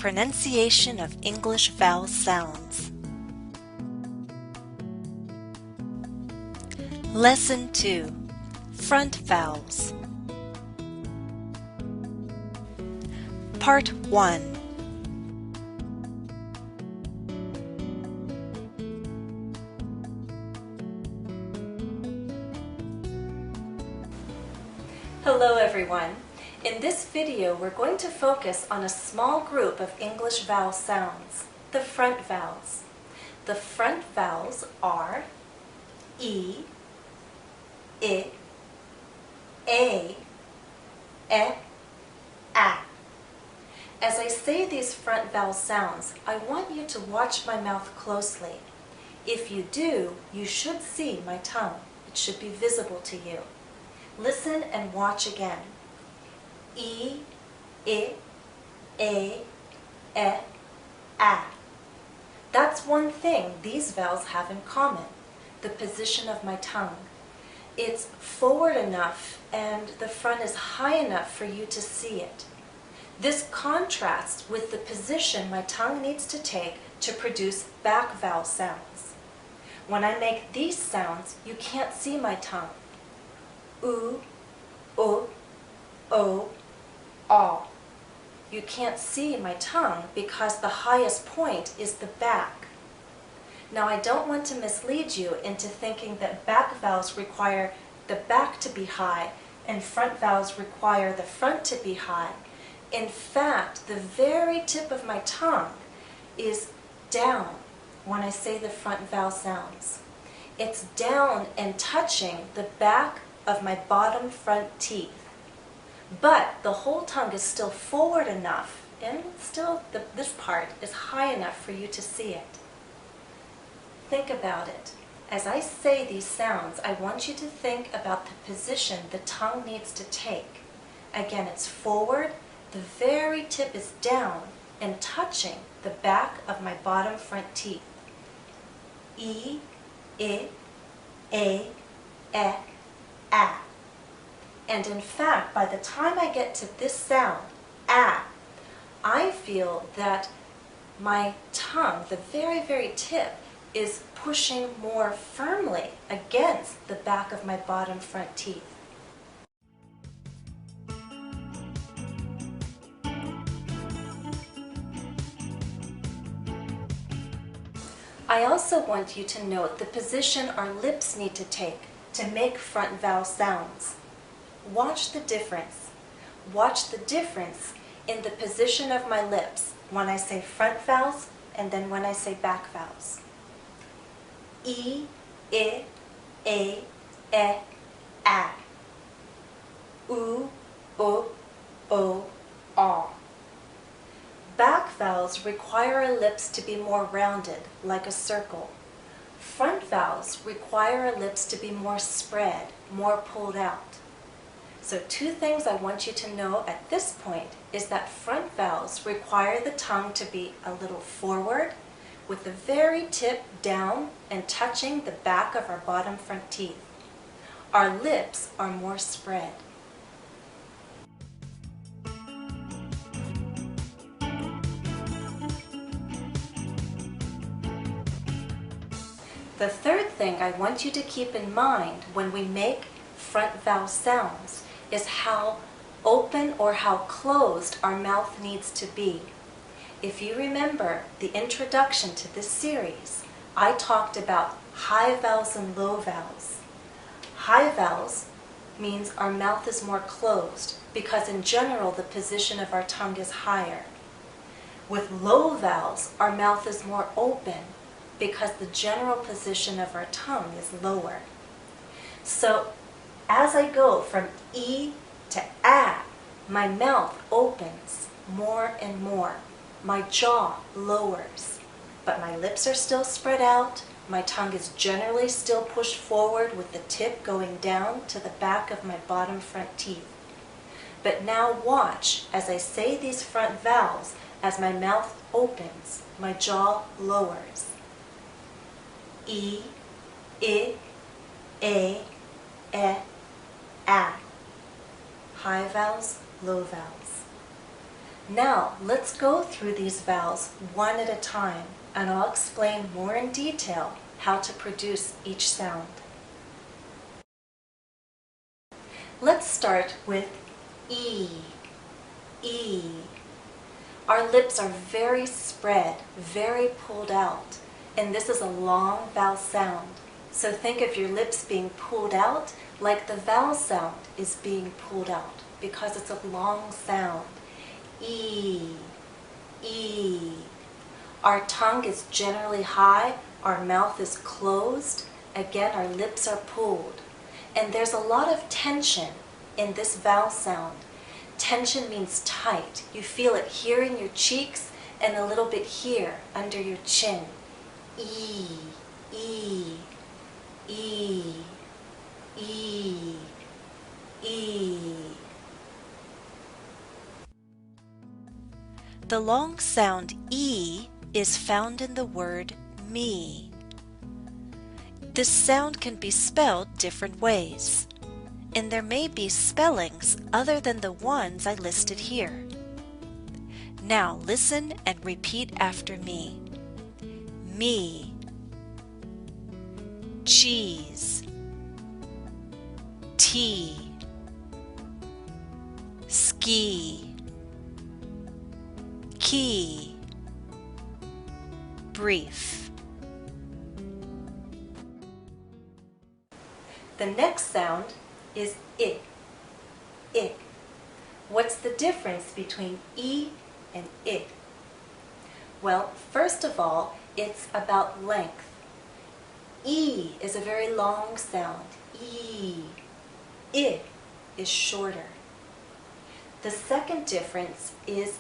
Pronunciation of English vowel sounds. Lesson 2. Front vowels. Part 1. Hello everyone. In this video, we're going to focus on a small group of English vowel sounds, the front vowels. The front vowels are E, I, A, E, A. As I say these front vowel sounds, I want you to watch my mouth closely. If you do, you should see my tongue. It should be visible to you. Listen and watch again. E, I, A, E, A. That's one thing these vowels have in common, the position of my tongue. It's forward enough and the front is high enough for you to see it. This contrasts with the position my tongue needs to take to produce back vowel sounds. When I make these sounds, you can't see my tongue. U, O, O, A. You can't see my tongue because the highest point is the back. Now I don't want to mislead you into thinking that back vowels require the back to be high and front vowels require the front to be high. In fact, the very tip of my tongue is down when I say the front vowel sounds. It's down and touching the back of my bottom front teeth. But the whole tongue is still forward enough, and still this part is high enough for you to see it. Think about it. As I say these sounds, I want you to think about the position the tongue needs to take. Again, it's forward, the very tip is down and touching the back of my bottom front teeth. E, I, A, E, A. And in fact, by the time I get to this sound, A, I feel that my tongue, the very tip, is pushing more firmly against the back of my bottom front teeth. I also want you to note the position our lips need to take to make front vowel sounds. Watch the difference. Watch the difference in the position of my lips when I say front vowels and then when I say back vowels. E, I, A, E, A. U, O, A. Back vowels require our lips to be more rounded, like a circle. Front vowels require our lips to be more spread, more pulled out. So two things I want you to know at this point is that front vowels require the tongue to be a little forward with the very tip down and touching the back of our bottom front teeth. Our lips are more spread. The third thing I want you to keep in mind when we make front vowel sounds is how open or how closed our mouth needs to be. If you remember the introduction to this series, I talked about high vowels and low vowels. High vowels means our mouth is more closed because in general the position of our tongue is higher. With low vowels, our mouth is more open because the general position of our tongue is lower. So as I go from E to A, my mouth opens more and more. My jaw lowers, but my lips are still spread out. My tongue is generally still pushed forward with the tip going down to the back of my bottom front teeth. But now watch as I say these front vowels, as my mouth opens, my jaw lowers. E, I, A, E, A. High vowels, low vowels. Now, let's go through these vowels one at a time, and I'll explain more in detail how to produce each sound. Let's start with E. E. Our lips are very spread, very pulled out, and this is a long vowel sound. So think of your lips being pulled out like the vowel sound is being pulled out because it's a long sound. E. E. Our tongue is generally high, our mouth is closed. Again, our lips are pulled. And there's a lot of tension in this vowel sound. Tension means tight. You feel it here in your cheeks and a little bit here under your chin. E, E, E, E, E. The long sound E is found in the word me. This sound can be spelled different ways, and there may be spellings other than the ones I listed here. Now listen and repeat after me. Me, cheese, tea, ski, key, brief. The next sound is I. I. What's the difference between E and I? Well, first of all, it's about length. E is a very long sound. E. I is shorter. The second difference is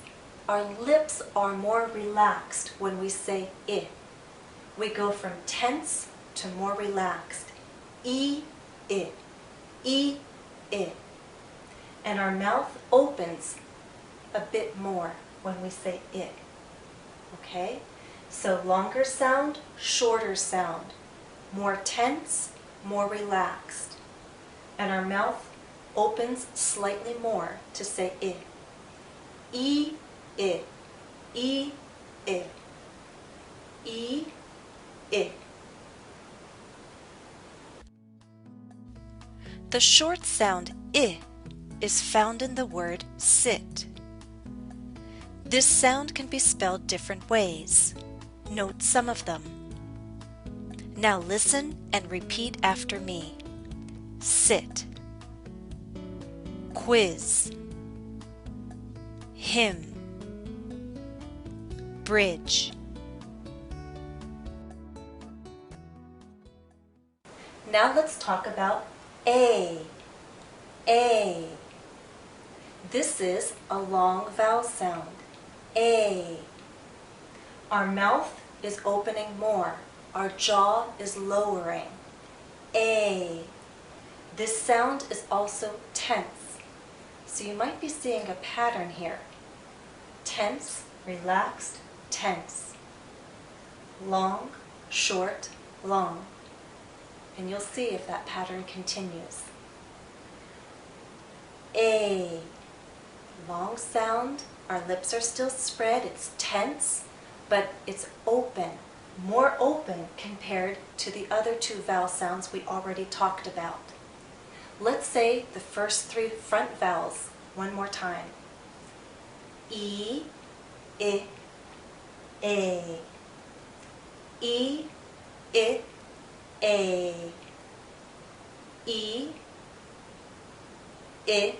our lips are more relaxed when we say I. We go from tense to more relaxed. E, I. E, I. And our mouth opens a bit more when we say I. Okay? So longer sound, shorter sound. More tense, more relaxed. And our mouth opens slightly more to say I. E, I. E, I. E, I. The short sound I is found in the word sit. This sound can be spelled different ways. Note some of them. Now listen and repeat after me. Sit, quiz, hymn, bridge. Now let's talk about A. A. This is a long vowel sound. A. Our mouth is opening more. Our jaw is lowering. A. This sound is also tense. So you might be seeing a pattern here. Tense, relaxed, tense. Long, short, long. And you'll see if that pattern continues. A. Long sound. Our lips are still spread. It's tense, but it's open. More open compared to the other two vowel sounds we already talked about. Let's say the first three front vowels one more time. E, I, A. E, I, A. E, I,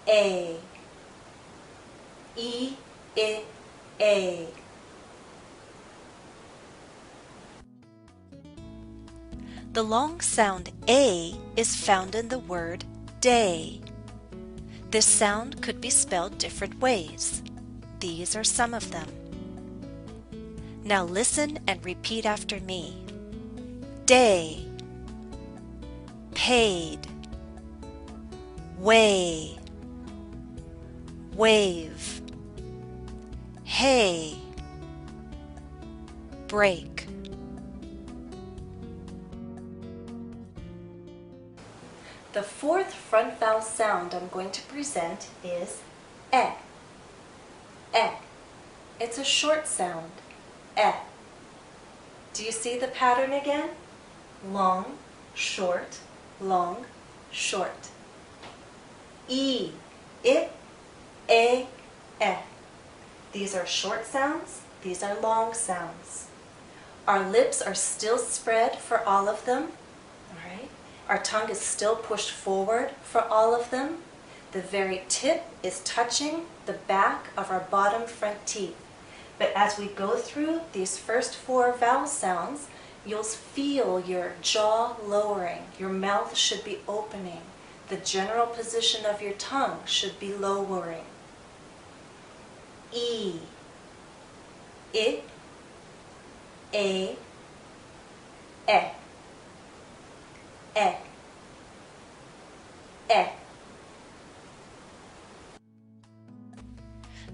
A. E, I, A. The long sound A is found in the word day. This sound could be spelled different ways. These are some of them. Now listen and repeat after me. Day, paid, way, wave, hay, break. The fourth front vowel sound I'm going to present is eh, eh. It's a short sound, eh. Do you see the pattern again? Long, short, long, short. E, it, eh. These are short sounds, these are long sounds. Our lips are still spread for all of them. All right. Our tongue is still pushed forward for all of them. The very tip is touching the back of our bottom front teeth. But as we go through these first 4 vowel sounds, you'll feel your jaw lowering. Your mouth should be opening. The general position of your tongue should be lowering. E, it, a, eh, eh, eh.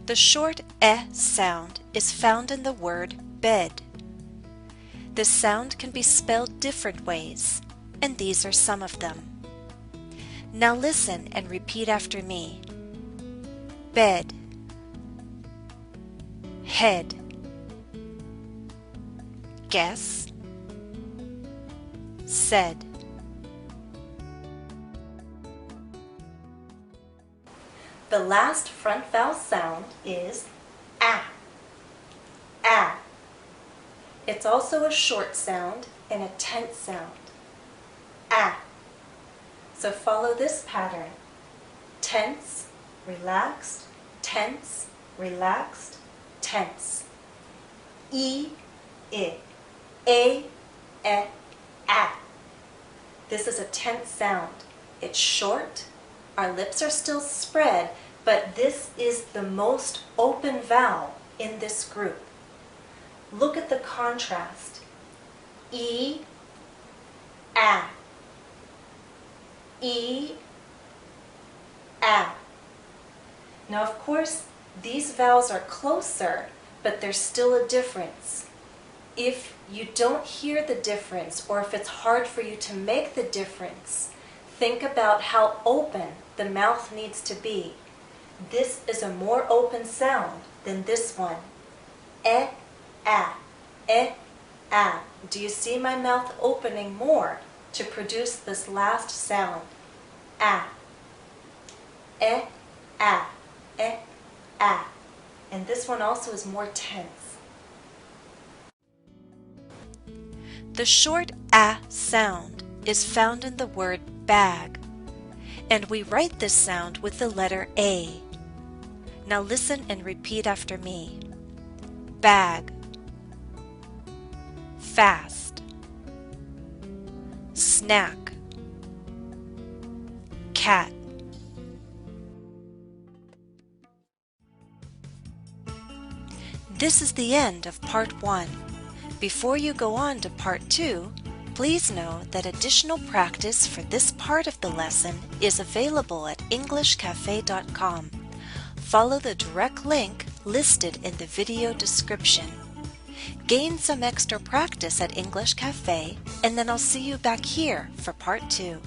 The short eh sound is found in the word bed. This sound can be spelled different ways, and these are some of them. Now listen and repeat after me. Bed, head, guess, said. The last front vowel sound is ah, ah. It's also a short sound and a tense sound, ah. So follow this pattern. Tense, relaxed, tense, relaxed, tense. E, I, a, ah. This is a tense sound. It's short. Our lips are still spread, but this is the most open vowel in this group. Look at the contrast. E, ah. E, ah. Now, of course, these vowels are closer, but there's still a difference. If you don't hear the difference, or if it's hard for you to make the difference, think about how open the mouth needs to be. This is a more open sound than this one. Eh, ah, eh, ah. Do you see my mouth opening more to produce this last sound? Ah. Eh, ah, eh, ah. And this one also is more tense. The short ah sound is found in the word bag, and we write this sound with the letter A. Now listen and repeat after me. Bag, fast, snack, cat. This is the end of part 1. Before you go on to part 2, please know that additional practice for this part of the lesson is available at EnglishCafe.com. Follow the direct link listed in the video description. Gain some extra practice at English Cafe, and then I'll see you back here for part 2.